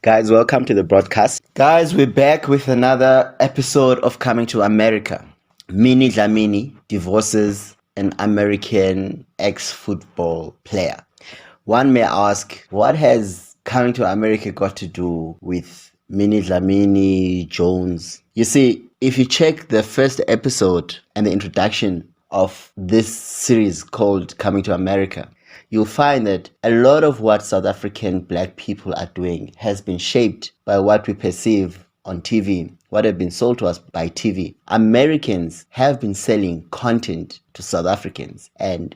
Guys, welcome to the broadcast. Guys, we're back with another episode of Coming to America. Minnie Dlamini divorces an American ex-football player. One may ask, what has Coming to America got to do with Minnie Dlamini Jones? You see, if you check the first episode and the introduction of this series called Coming to America, you'll find that a lot of what South African black people are doing has been shaped by what we perceive on TV, what have been sold to us by TV. Americans have been selling content to South Africans, and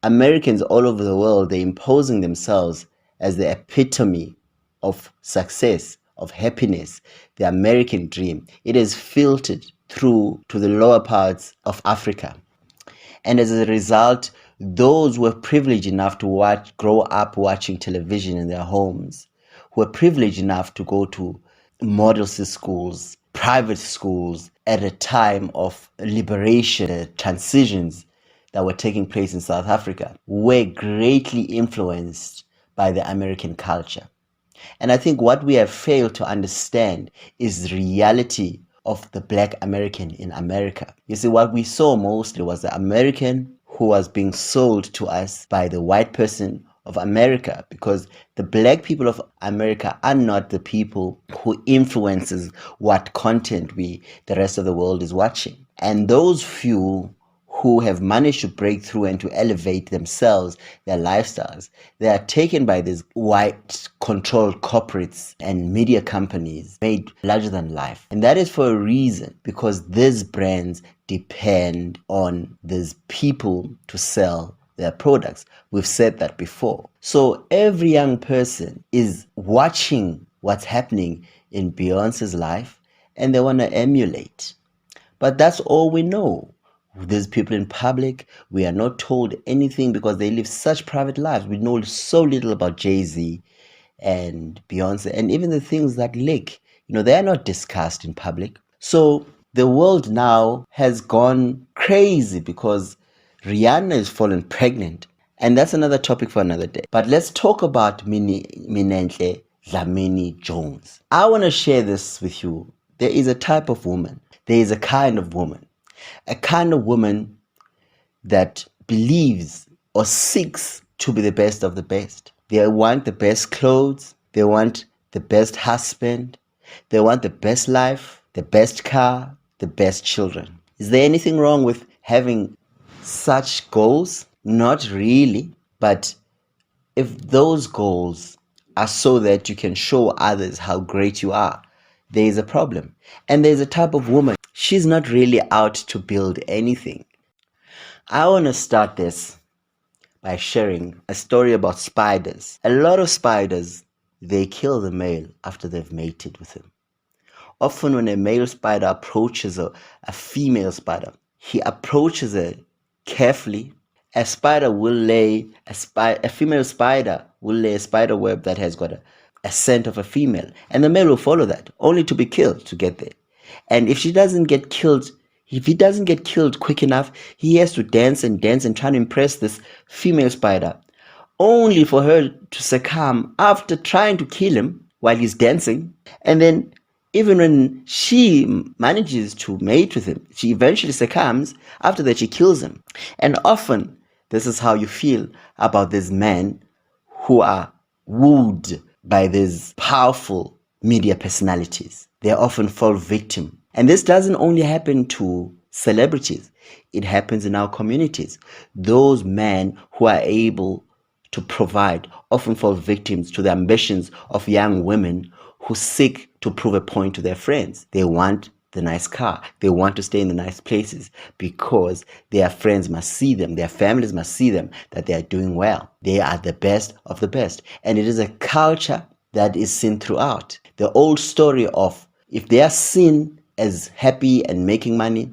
Americans all over the world, they're imposing themselves as the epitome of success, of happiness, the American dream. It is filtered through to the lower parts of Africa. And as a result, those who were privileged enough to grow up watching television in their homes, who were privileged enough to go to model schools, private schools at a time of liberation, transitions that were taking place in South Africa, were greatly influenced by the American culture. And I think what we have failed to understand is the reality of the black American in America. You see, what we saw mostly was the American who was being sold to us by the white person of America, because the black people of America are not the people who influences what content the rest of the world is watching. And those few who have managed to break through and to elevate themselves, their lifestyles, they are taken by these white controlled corporates and media companies made larger than life. And that is for a reason, because these brands depend on these people to sell their products. We've said that before. So every young person is watching what's happening in Beyonce's life and they want to emulate. But that's all we know. These people in public, we are not told anything because they live such private lives. We know so little about Jay-Z and Beyonce, and even the things that leak, they are not discussed in public. So the world now has gone crazy because Rihanna is fallen pregnant, and that's another topic for another day. But let's talk about Minnie Dlamini Jones. I want to share this with you. There is a type of woman. There is a kind of woman that believes or seeks to be the best of the best. They want the best clothes. They want the best husband. They want the best life, the best car, the best children. Is there anything wrong with having such goals? Not really. But if those goals are so that you can show others how great you are, there is a problem. And there's a type of woman, she's not really out to build anything. I want to start this by sharing a story about spiders. A lot of spiders, they kill the male after they've mated with him. Often when a male spider approaches a female spider, he approaches her carefully. A female spider will lay a spider web that has got a scent of a female, and the male will follow that, only to be killed to get there. And if he doesn't get killed quick enough, he has to dance and try to impress this female spider, only for her to succumb after trying to kill him while he's dancing. And then even when she manages to mate with him, she eventually succumbs. After that, she kills him. And often, this is how you feel about these men who are wooed by these powerful media personalities. They often fall victim. And this doesn't only happen to celebrities. It happens in our communities. Those men who are able to provide often fall victims to the ambitions of young women who seek to prove a point to their friends. They want the nice car. They want to stay in the nice places because their friends must see them, their families must see them, that they are doing well. They are the best of the best. And it is a culture that is seen throughout. The old story of if they are seen as happy and making money,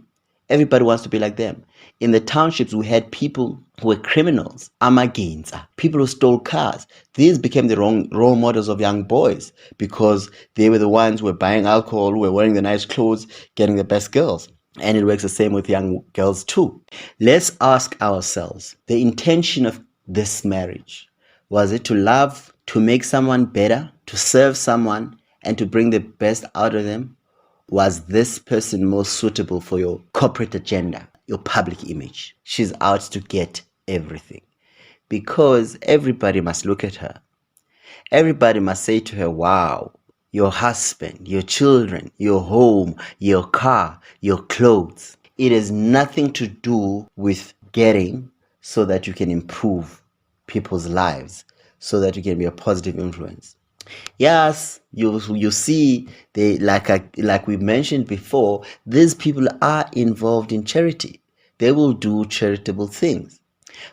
everybody wants to be like them. In the townships, we had people who were criminals, amagenza, people who stole cars. These became the wrong role models of young boys because they were the ones who were buying alcohol, who were wearing the nice clothes, getting the best girls. And it works the same with young girls too. Let's ask ourselves, the intention of this marriage, was it to love, to make someone better, to serve someone and to bring the best out of them? Was this person most suitable for your corporate agenda, your public image? She's out to get everything because everybody must look at her. Everybody must say to her, wow, your husband, your children, your home, your car, your clothes. It has nothing to do with getting so that you can improve people's lives, so that you can be a positive influence. Yes, you see, they like we mentioned before, these people are involved in charity. They will do charitable things.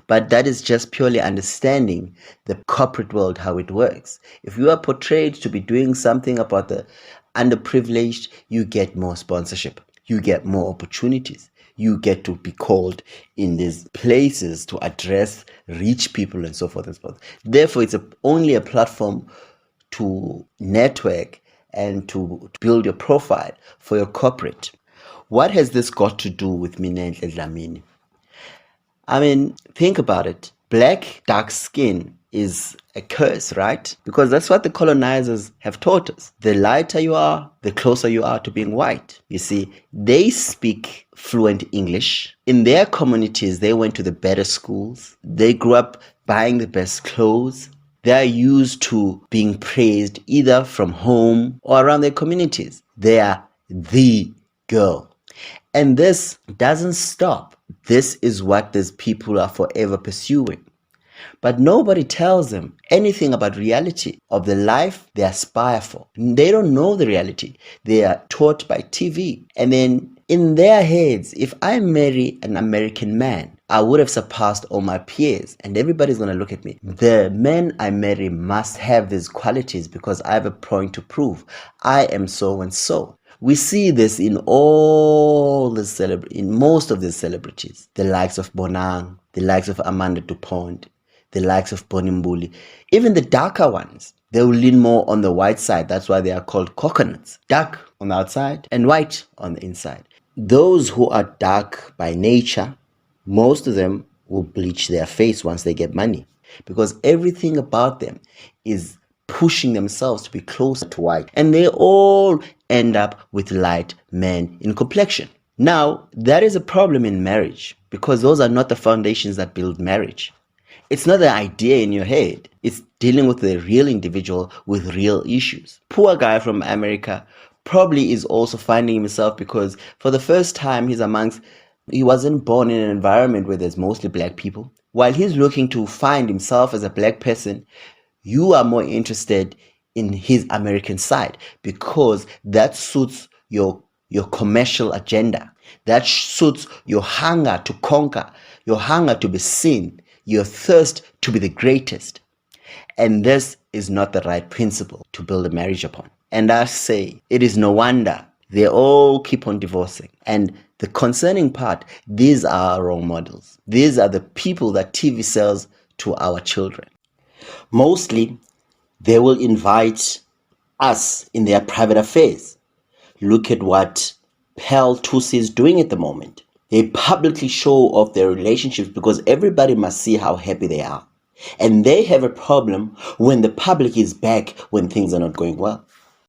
But that is just purely understanding the corporate world, how it works. If you are portrayed to be doing something about the underprivileged, you get more sponsorship. You get more opportunities. You get to be called in these places to address rich people and so forth and so forth. Therefore, it's only a platform to network and to build your profile for your corporate. What has this got to do with Minnie and Dlamini? I mean, think about it. Black, dark skin is a curse, right? Because that's what the colonizers have taught us. The lighter you are, the closer you are to being white. You see, they speak fluent English. In their communities, they went to the better schools. They grew up buying the best clothes. They are used to being praised either from home or around their communities. They are the girl. And this doesn't stop. This is what these people are forever pursuing. But nobody tells them anything about reality of the life they aspire for. They don't know the reality. They are taught by TV. And then in their heads, if I marry an American man, I would have surpassed all my peers and everybody's going to look at me. The man I marry must have these qualities because I have a point to prove. I am so and so. We see this in in most of the celebrities, the likes of Bonang, the likes of Amanda Dupont, the likes of Bonimbuli, even the darker ones. They will lean more on the white side. That's why they are called coconuts. Dark on the outside and white on the inside. Those who are dark by nature, most of them will bleach their face once they get money because everything about them is pushing themselves to be closer to white. And they all end up with light men in complexion. Now, that is a problem in marriage because those are not the foundations that build marriage. It's not the idea in your head. It's dealing with the real individual with real issues. Poor guy from America probably is also finding himself because for the first time he wasn't born in an environment where there's mostly black people. While he's looking to find himself as a black person, you are more interested in his American side because that suits your commercial agenda. That suits your hunger to conquer, your hunger to be seen, your thirst to be the greatest. And this is not the right principle to build a marriage upon. And I say, it is no wonder they all keep on divorcing. And the concerning part, these are our role models. These are the people that TV sells to our children. Mostly, they will invite us in their private affairs. Look at what Pearl Tusi is doing at the moment. They publicly show off their relationships because everybody must see how happy they are. And they have a problem when the public is back when things are not going well.